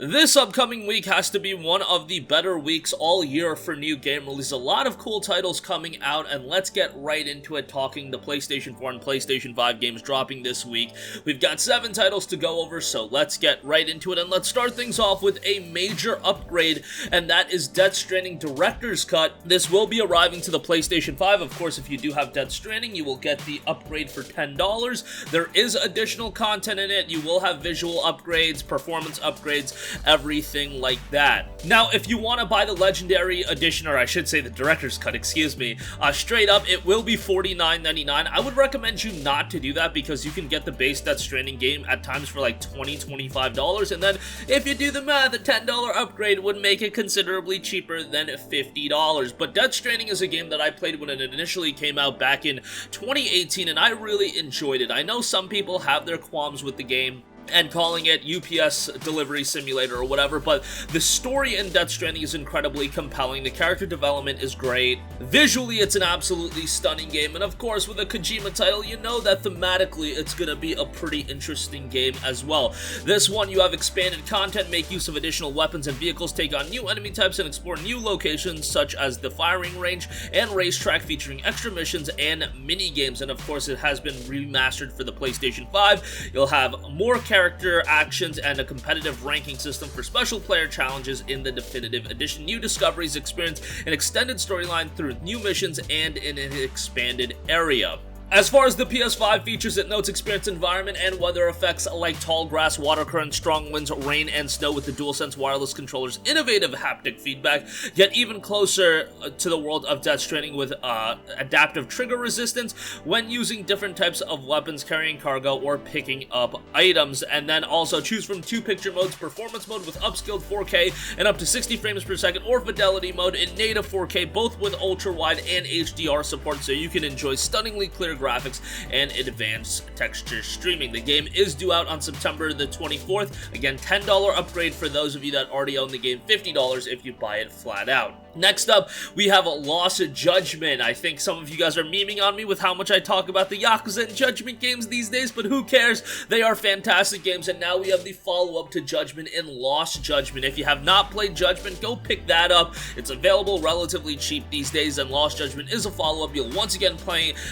This upcoming week has to be one of the better weeks all year for new game releases. A lot of cool titles coming out, and let's get right into it, talking the PlayStation 4 and PlayStation 5 games dropping this week. We've got 7 titles to go over, so let's get right into it, and let's start things off with a major upgrade, and that is Death Stranding Director's Cut. This will be arriving to the PlayStation 5. Of course, if you do have Death Stranding, you will get the upgrade for $10. There is additional content in it. You will have visual upgrades, performance upgrades, everything like that. Now, if you want to buy the Legendary Edition, or I should say the Director's Cut, excuse me, straight up, it will be $49.99. I would recommend you not to do that because you can get the base Death Stranding game at times for like $20, $25, and then if you do the math, a $10 upgrade would make it considerably cheaper than $50. But Death Stranding is a game that I played when it initially came out back in 2018, and I really enjoyed it. I know some people have their qualms with the game and calling it UPS delivery simulator or whatever, but the story in Death Stranding is incredibly compelling. The character development is great. Visually, it's an absolutely stunning game, and of course, with a Kojima title, you know that thematically, it's gonna be a pretty interesting game as well. This one, you have expanded content, make use of additional weapons and vehicles, take on new enemy types, and explore new locations, such as the firing range and racetrack, featuring extra missions and mini-games, and of course, it has been remastered for the PlayStation 5. You'll have more character actions and a competitive ranking system for special player challenges in the definitive edition. New discoveries, experience an extended storyline through new missions and in an expanded area. As far as the PS5 features, it notes experience environment and weather effects like tall grass, water current, strong winds, rain, and snow with the DualSense wireless controller's innovative haptic feedback, yet even closer to the world of Death Stranding with adaptive trigger resistance when using different types of weapons, carrying cargo, or picking up items. And then also choose from 2 picture modes: performance mode with upscaled 4K and up to 60 frames per second, or fidelity mode in native 4K, both with ultra-wide and HDR support, so you can enjoy stunningly clear graphics and advanced texture streaming. The game is due out on September the 24th. Again, $10 upgrade for those of you that already own the game, $50 if you buy it flat out. Next up, we have Lost Judgment. I think some of you guys are memeing on me with how much I talk about the Yakuza and Judgment games these days, but who cares? They are fantastic games, and now we have the follow-up to Judgment in Lost Judgment. If you have not played Judgment, go pick that up. It's available relatively cheap these days, and Lost Judgment is a follow-up. You'll once again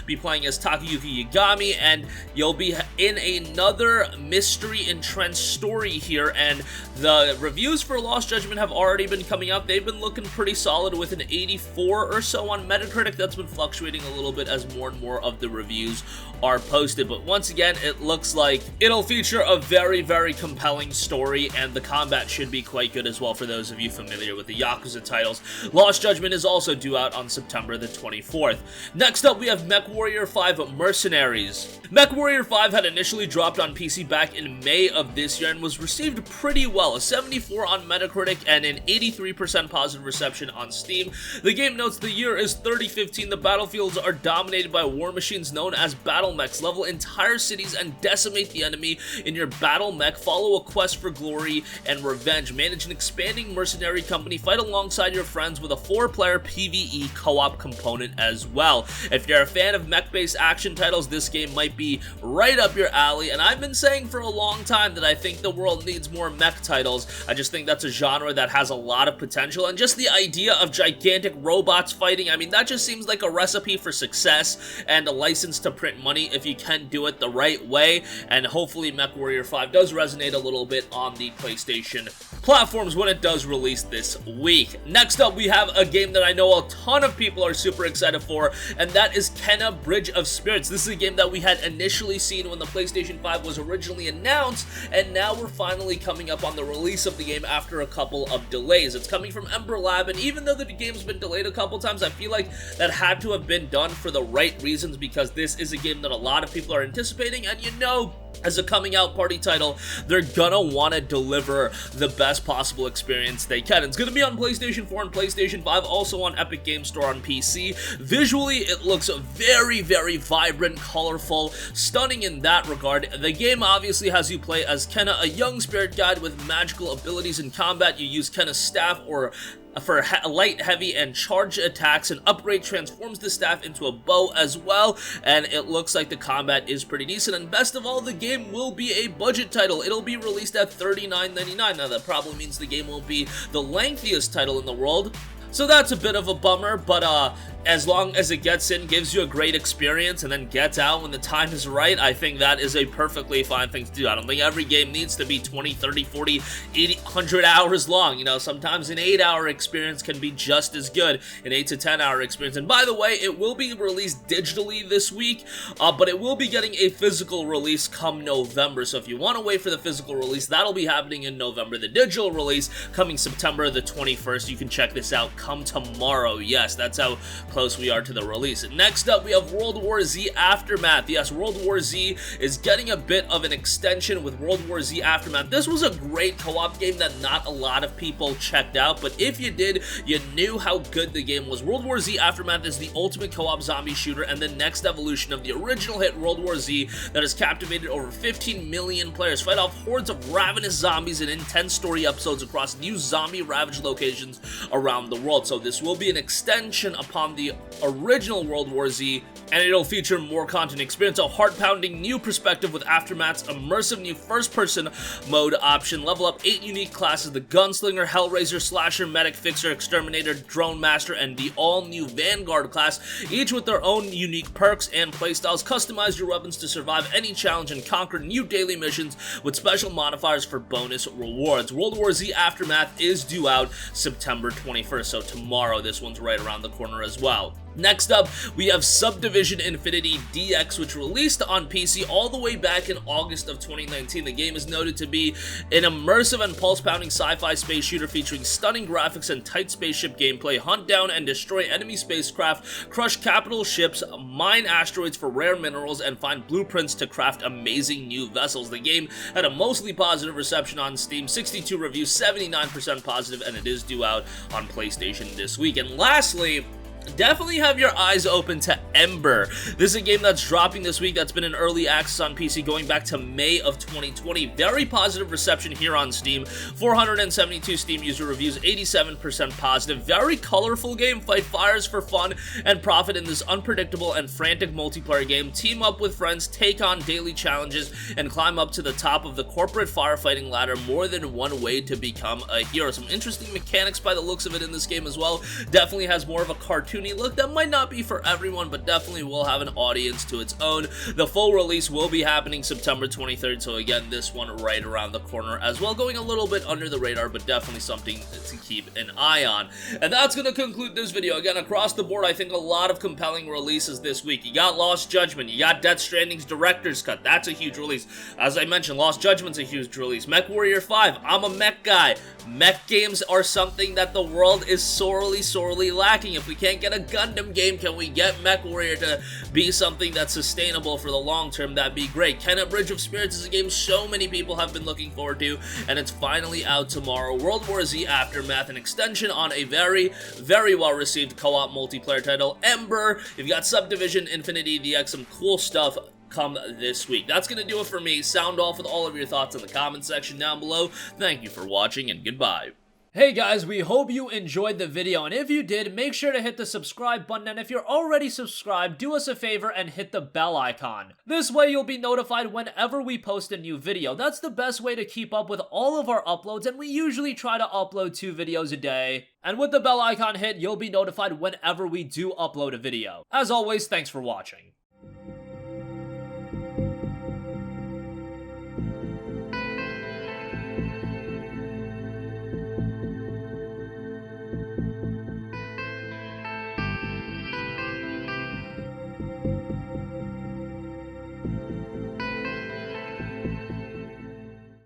be playing as Takayuki Yagami, and you'll be in another mystery entrenched story here, and the reviews for Lost Judgment have already been coming out. They've been looking pretty solid with an 84 or so on Metacritic. That's been fluctuating a little bit as more and more of the reviews are posted, but once again, it looks like it'll feature a very, very compelling story, and the combat should be quite good as well for those of you familiar with the Yakuza titles. Lost Judgment is also due out on September the 24th. Next up, we have Mechwarrior 5 Mercenaries. Mechwarrior 5 had initially dropped on PC back in May of this year and was received pretty well, a 74 on Metacritic and an 83% positive reception on Steam. The game notes the year is 3015, the battlefields are dominated by war machines known as battle mechs. Level entire cities and decimate the enemy in your battle mech, follow a quest for glory and revenge, manage an expanding mercenary company, fight alongside your friends with a 4-player PvE co-op component as well. If you're a fan of mech-based action titles, this game might be right up your alley, and I've been saying for a long time that I think the world needs more mech titles. I just think that's a genre that has a lot of potential, and just the idea of gigantic robots fighting, I mean, that just seems like a recipe for success and a license to print money if you can do it the right way, and hopefully Mechwarrior 5 does resonate a little bit on the PlayStation platforms when it does release this week. Next up, we have a game that I know a ton of people are super excited for, and that is Kena Bridge of Spirits. This is a game that we had initially seen when the PlayStation 5 was originally announced, and now we're finally coming up on the release of the game after a couple of delays. It's coming from Embr Lab, and even though the game's been delayed a couple times, I feel like that had to have been done for the right reasons, because this is a game that a lot of people are anticipating, and you know, as a coming out party title, they're gonna want to deliver the best possible experience they can. It's gonna be on PlayStation 4 and PlayStation 5, also on Epic Games Store on PC. Visually, it looks very, very vibrant, colorful, stunning in that regard. The game obviously has you play as Kena, a young spirit guide with magical abilities. In combat, you use Kena's staff or for light, heavy, and charge attacks. An upgrade transforms the staff into a bow as well, and it looks like the combat is pretty decent. And best of all, the game will be a budget title. It'll be released at $39.99. Now, that probably means the game won't be the lengthiest title in the world, so that's a bit of a bummer, but as long as it gets in, gives you a great experience, and then gets out when the time is right, I think that is a perfectly fine thing to do. I don't think every game needs to be 20, 30, 40, 80, 100 hours long. You know, sometimes an 8-hour experience can be just as good, an 8 to 10-hour experience. And by the way, it will be released digitally this week, but it will be getting a physical release come November. So if you want to wait for the physical release, that'll be happening in November. The digital release coming September the 21st. You can check this out come tomorrow. Yes, that's how close we are to the release. Next up, we have World War Z Aftermath. Yes, World War Z is getting a bit of an extension with World War Z Aftermath. This was a great co-op game that not a lot of people checked out, but if you did, you knew how good the game was. World War Z Aftermath is the ultimate co-op zombie shooter and the next evolution of the original hit World War Z that has captivated over 15 million players. Fight off hordes of ravenous zombies in intense story episodes across new zombie-ravaged locations around the world. So this will be an extension upon the original World War Z, and it'll feature more content. Experience a heart-pounding new perspective with Aftermath's immersive new first-person mode option. Level up 8 unique classes: the Gunslinger, Hellraiser, Slasher, Medic, Fixer, Exterminator, Drone Master, and the all-new Vanguard class, each with their own unique perks and playstyles. Customize your weapons to survive any challenge and conquer new daily missions with special modifiers for bonus rewards. World War Z Aftermath is due out September 21st, so tomorrow. This one's right around the corner as well. Next up, we have Subdivision Infinity DX, which released on PC all the way back in August of 2019. The game is noted to be an immersive and pulse-pounding sci-fi space shooter featuring stunning graphics and tight spaceship gameplay. Hunt down and destroy enemy spacecraft, crush capital ships, mine asteroids for rare minerals, and find blueprints to craft amazing new vessels. The game had a mostly positive reception on Steam, 62 reviews, 79% positive, and it is due out on PlayStation this week. And lastly, definitely have your eyes open to Embr. This is a game that's dropping this week that's been in early access on PC going back to May of 2020. Very positive reception here on Steam. 472 Steam user reviews, 87% positive. Very colorful game. Fight fires for fun and profit in this unpredictable and frantic multiplayer game. Team up with friends, take on daily challenges, and climb up to the top of the corporate firefighting ladder. More than one way to become a hero. Some interesting mechanics by the looks of it in this game as well. Definitely has more of a cartoon look that might not be for everyone, but definitely will have an audience to its own. The full release will be happening September 23rd, so again, this one right around the corner as well, going a little bit under the radar, but definitely something to keep an eye on. And that's going to conclude this video. Again, across the board, I think a lot of compelling releases this week. You got Lost Judgment, you got Death Stranding's Director's Cut, that's a huge release. As I mentioned, Lost Judgment's a huge release. Mechwarrior 5, I'm a mech guy. Mech games are something that the world is sorely lacking. If we can't get a Gundam game, can we get Mechwarrior to be something that's sustainable for the long term? That'd be great. Tenet Bridge of Spirits is a game so many people have been looking forward to, and it's finally out tomorrow. World War Z Aftermath, an extension on a very well-received co-op multiplayer title. Embr, you've got Subdivision Infinity DX, some cool stuff come this week. That's going to do it for me. Sound off with all of your thoughts in the comment section down below. Thank you for watching, and goodbye. Hey guys, we hope you enjoyed the video, and if you did, make sure to hit the subscribe button, and if you're already subscribed, do us a favor and hit the bell icon. This way you'll be notified whenever we post a new video. That's the best way to keep up with all of our uploads, and we usually try to upload 2 videos a day. And with the bell icon hit, you'll be notified whenever we do upload a video. As always, thanks for watching.